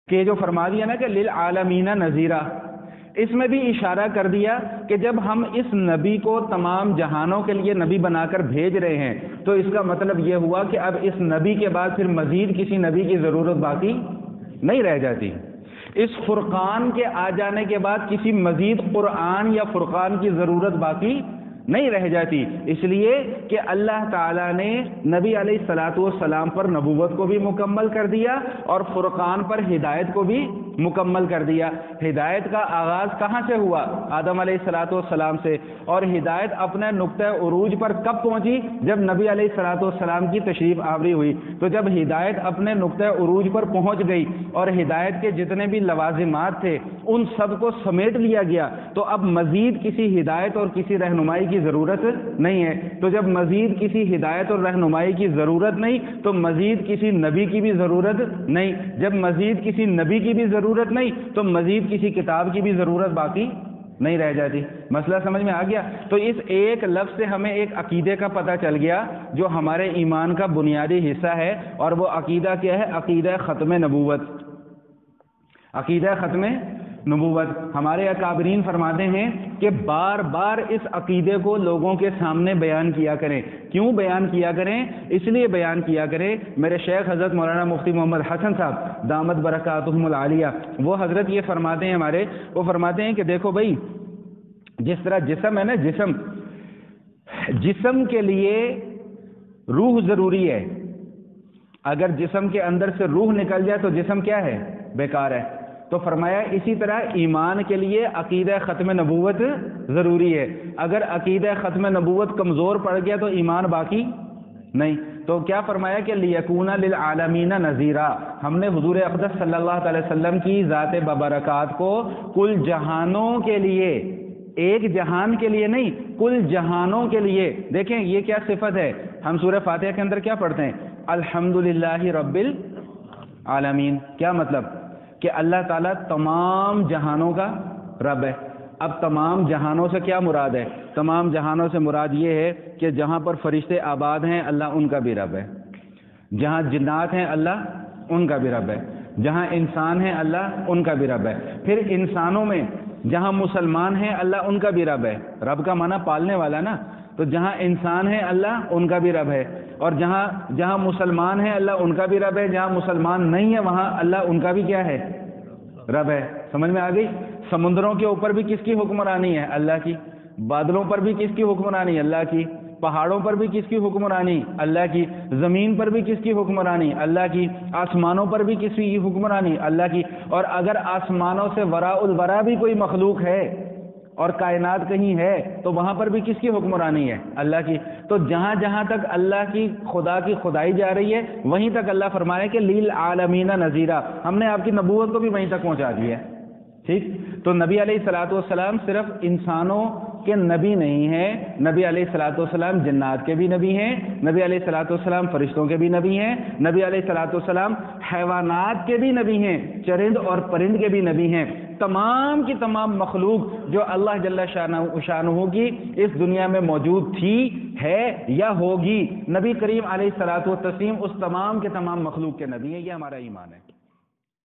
کہ جو فرما دیا نا کہ للعالمین نذیرا، اس میں بھی اشارہ کر دیا کہ جب ہم اس نبی کو تمام جہانوں کے لیے نبی بنا کر بھیج رہے ہیں تو اس کا مطلب یہ ہوا کہ اب اس نبی کے بعد پھر مزید کسی نبی کی ضرورت باقی نہیں رہ جاتی۔ اس فرقان کے آ جانے کے بعد کسی مزید قرآن یا فرقان کی ضرورت باقی نہیں رہ جاتی، اس لیے کہ اللہ تعالیٰ نے نبی علیہ الصلوۃ والسلام پر نبوت کو بھی مکمل کر دیا اور فرقان پر ہدایت کو بھی مکمل کر دیا۔ ہدایت کا آغاز کہاں سے ہوا؟ آدم علیہ الصلوۃ والسلام سے، اور ہدایت اپنے نقطۂ عروج پر کب پہنچی؟ جب نبی علیہ الصلوۃ والسلام کی تشریف آوری ہوئی۔ تو جب ہدایت اپنے نقطۂ عروج پر پہنچ گئی اور ہدایت کے جتنے بھی لوازمات تھے ان سب کو سمیٹ لیا گیا، تو اب مزید کسی ہدایت اور کسی رہنمائی کی ضرورت نہیں ہے۔ تو جب مزید کسی ہدایت اور رہنمائی کی ضرورت نہیں تو مزید کسی نبی کی بھی ضرورت نہیں، جب مزید کسی نبی کی بھی ضرورت نہیں تو مزید کسی کتاب کی بھی ضرورت باقی نہیں رہ جاتی۔ مسئلہ سمجھ میں آ گیا؟ تو اس ایک لفظ سے ہمیں ایک عقیدے کا پتہ چل گیا جو ہمارے ایمان کا بنیادی حصہ ہے، اور وہ عقیدہ کیا ہے؟ عقیدہ ختم نبوت۔ عقیدہ ختم نبوت۔ ہمارے اکابرین فرماتے ہیں کہ بار بار اس عقیدے کو لوگوں کے سامنے بیان کیا کریں۔ کیوں بیان کیا کریں؟ اس لیے بیان کیا کریں، میرے شیخ حضرت مولانا مفتی محمد حسن صاحب دامت برکاتہم العالیہ، وہ حضرت یہ فرماتے ہیں وہ فرماتے ہیں کہ دیکھو بھائی، جس طرح جسم ہے نا، جسم کے لیے روح ضروری ہے۔ اگر جسم کے اندر سے روح نکل جائے تو جسم کیا ہے؟ بیکار ہے۔ تو فرمایا اسی طرح ایمان کے لیے عقیدہ ختم نبوت ضروری ہے۔ اگر عقیدہ ختم نبوت کمزور پڑ گیا تو ایمان باقی نہیں۔ تو کیا فرمایا کہ لیکون للعالمین نذیرا، ہم نے حضور اقدس صلی اللہ علیہ وسلم کی ذات ببرکات کو کل جہانوں کے لیے، ایک جہان کے لیے نہیں، کل جہانوں کے لیے۔ دیکھیں یہ کیا صفت ہے؟ ہم سورہ فاتحہ کے اندر کیا پڑھتے ہیں؟ الحمدللہ رب العالمین۔ کیا مطلب؟ کہ اللہ تعالیٰ تمام جہانوں کا رب ہے۔ اب تمام جہانوں سے کیا مراد ہے؟ تمام جہانوں سے مراد یہ ہے کہ جہاں پر فرشتے آباد ہیں اللہ ان کا بھی رب ہے، جہاں جنات ہیں اللہ ان کا بھی رب ہے، جہاں انسان ہیں اللہ ان کا بھی رب ہے، پھر انسانوں میں جہاں مسلمان ہیں اللہ ان کا بھی رب ہے۔ رب کا معنی پالنے والا نا، تو جہاں انسان ہیں اللہ ان کا بھی رب ہے، اور جہاں مسلمان ہیں اللہ ان کا بھی رب ہے، جہاں مسلمان نہیں ہے وہاں اللہ ان کا بھی کیا ہے؟ رب ہے۔ سمجھ میں آ گئی؟ سمندروں کے اوپر بھی کس کی حکمرانی ہے؟ اللہ کی۔ بادلوں پر بھی کس کی حکمرانی؟ اللہ کی۔ پہاڑوں پر بھی کس کی حکمرانی؟ اللہ کی۔ زمین پر بھی کس کی حکمرانی؟ اللہ کی۔ آسمانوں پر بھی کس کی حکمرانی؟ اللہ کی۔ اور اگر آسمانوں سے وراء الورا بھی کوئی مخلوق ہے اور کائنات کہیں ہے تو وہاں پر بھی کس کی حکمرانی ہے؟ اللہ کی۔ تو جہاں جہاں تک اللہ کی خدا کی خدائی جا رہی ہے وہیں تک اللہ فرمایا کہ للعالمین نذیرا، ہم نے آپ کی نبوت کو بھی وہیں تک پہنچا دیا ہے۔ ٹھیک؟ تو نبی علیہ الصلوۃ والسلام صرف انسانوں کے نبی نہیں ہیں، نبی علیہ الصلوۃ والسلام جنات کے بھی نبی ہیں، نبی علیہ الصلوۃ والسلام فرشتوں کے بھی نبی ہیں، نبی علیہ الصلوۃ والسلام حیوانات کے بھی نبی ہیں، چرند اور پرند کے بھی نبی ہیں۔ تمام کی تمام مخلوق جو اللہ جل شانہ کی اس دنیا میں موجود تھی، ہے یا ہوگی، نبی کریم علیہ الصلوۃ والتسلیم اس تمام کے تمام مخلوق کے نبی ہیں۔ یہ ہمارا ایمان ہے۔